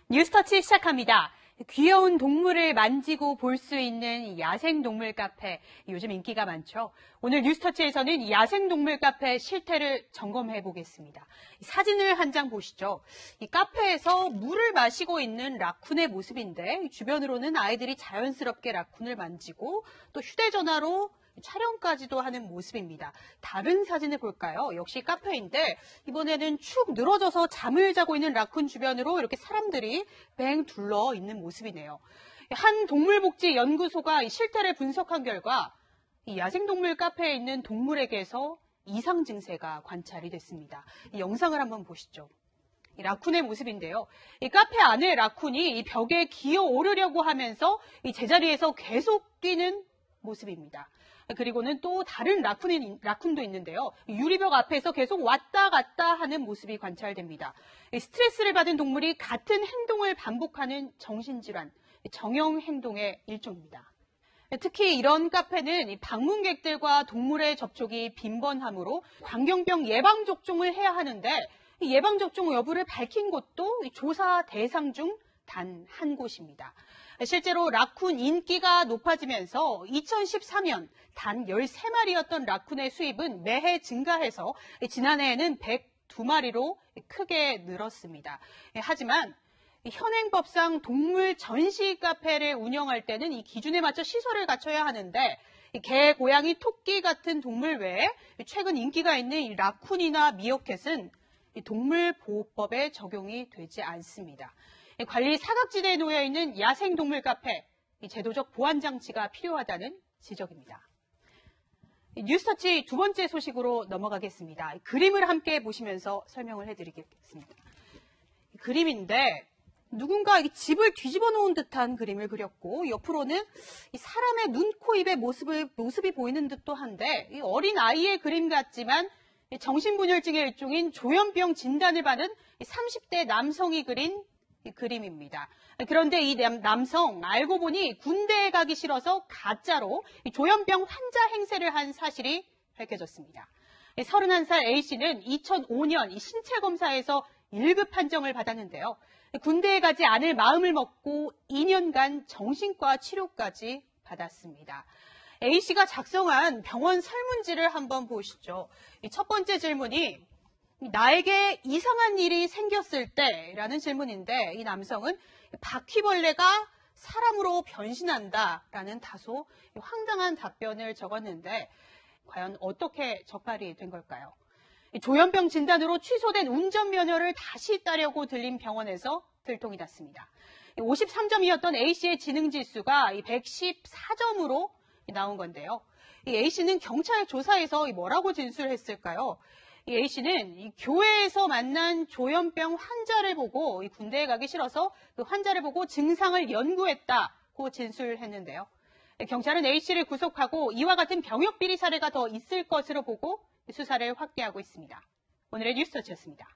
뉴스터치 시작합니다. 귀여운 동물을 만지고 볼 수 있는 야생동물 카페, 요즘 인기가 많죠. 오늘 뉴스터치에서는 야생동물 카페 실태를 점검해 보겠습니다. 사진을 한 장 보시죠. 이 카페에서 물을 마시고 있는 라쿤의 모습인데 주변으로는 아이들이 자연스럽게 라쿤을 만지고 또 휴대전화로 촬영까지도 하는 모습입니다. 다른 사진을 볼까요? 역시 카페인데 이번에는 축 늘어져서 잠을 자고 있는 라쿤 주변으로 이렇게 사람들이 뱅 둘러 있는 모습이네요. 한 동물복지연구소가 이 실태를 분석한 결과 이 야생동물 카페에 있는 동물에게서 이상 증세가 관찰이 됐습니다. 이 영상을 한번 보시죠. 이 라쿤의 모습인데요. 이 카페 안에 라쿤이 이 벽에 기어 오르려고 하면서 이 제자리에서 계속 뛰는 모습입니다. 그리고는 또 다른 라쿤도 있는데요. 유리벽 앞에서 계속 왔다 갔다 하는 모습이 관찰됩니다. 스트레스를 받은 동물이 같은 행동을 반복하는 정신질환, 정형 행동의 일종입니다. 특히 이런 카페는 방문객들과 동물의 접촉이 빈번하므로 광견병 예방접종을 해야 하는데 예방접종 여부를 밝힌 곳도 조사 대상 중 단 한 곳입니다. 실제로 라쿤 인기가 높아지면서 2013년 단 13마리였던 라쿤의 수입은 매해 증가해서 지난해에는 102마리로 크게 늘었습니다. 하지만 현행법상 동물 전시 카페를 운영할 때는 이 기준에 맞춰 시설을 갖춰야 하는데 개, 고양이, 토끼 같은 동물 외에 최근 인기가 있는 이 라쿤이나 미어캣은 동물보호법에 적용이 되지 않습니다. 관리 사각지대에 놓여있는 야생동물 카페, 제도적 보안 장치가 필요하다는 지적입니다. 뉴스터치 두 번째 소식으로 넘어가겠습니다. 그림을 함께 보시면서 설명을 해드리겠습니다. 그림인데 누군가 집을 뒤집어 놓은 듯한 그림을 그렸고 옆으로는 사람의 눈, 코, 입의 모습이 보이는 듯도 한데 어린 아이의 그림 같지만 정신분열증의 일종인 조현병 진단을 받은 30대 남성이 그린 그림입니다. 그런데 이 남성 알고 보니 군대에 가기 싫어서 가짜로 조현병 환자 행세를 한 사실이 밝혀졌습니다. 31살 A씨는 2005년 신체 검사에서 1급 판정을 받았는데요. 군대에 가지 않을 마음을 먹고 2년간 정신과 치료까지 받았습니다. A씨가 작성한 병원 설문지를 한번 보시죠. 첫 번째 질문이 나에게 이상한 일이 생겼을 때라는 질문인데 이 남성은 바퀴벌레가 사람으로 변신한다라는 다소 황당한 답변을 적었는데 과연 어떻게 적발이 된 걸까요? 조현병 진단으로 취소된 운전면허를 다시 따려고 들린 병원에서 들통이 났습니다. 53점이었던 A씨의 지능지수가 114점으로 나온 건데요. 이 A씨는 경찰 조사에서 뭐라고 진술했을까요? 이 A씨는 이 교회에서 만난 조현병 환자를 보고 이 군대에 가기 싫어서 그 환자를 보고 증상을 연구했다고 진술했는데요. 경찰은 A씨를 구속하고 이와 같은 병역 비리 사례가 더 있을 것으로 보고 수사를 확대하고 있습니다. 오늘의 뉴스터치였습니다.